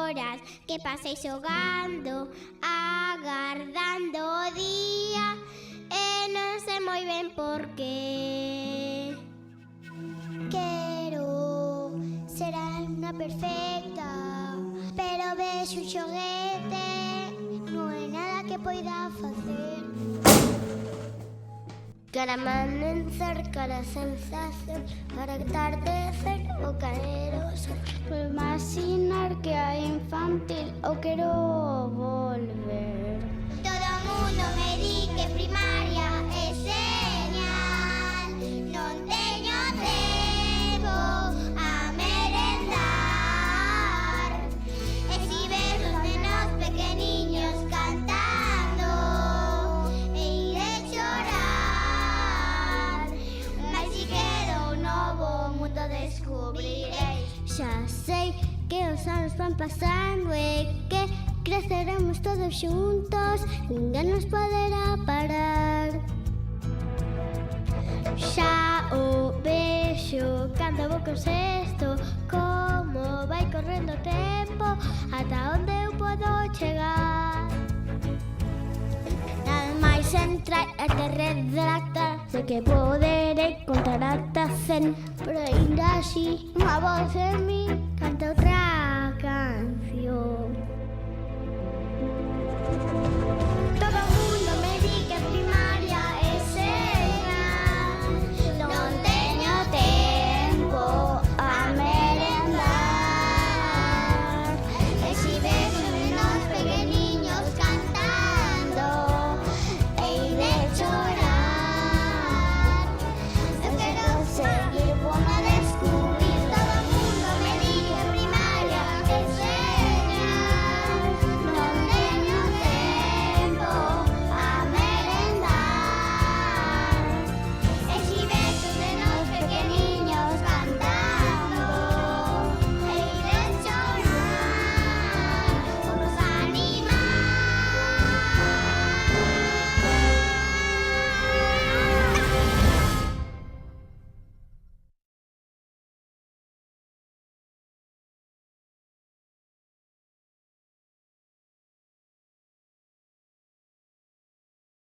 horas que pasei xogando, agardando o día, e non sei moi ben por qué. Quero ser a alma perfecta, pero vexo un xoguete, non hai nada que poida facer. Cara amanecer, cara sensación, para atardecer o caer o sol. Vou imaginar que é infantil ou quero volver. Todo o mundo me di que primaria é genial. Non teño tempo a merendar. E si ves os nenos pequeniños cantando, e iré chorar. Mas si quero un novo mundo descubrirei. Xa sei que os anos van pasando e que creceremos todos xuntos, ninguén nos poderá parar. Xa o vexo cando vou con sexto, como vai correndo o tempo, ata onde eu podo chegar. Nada máis entrar a redactar, sei que poderei contar ata 100, pero ainda así unha voz en mí canta outra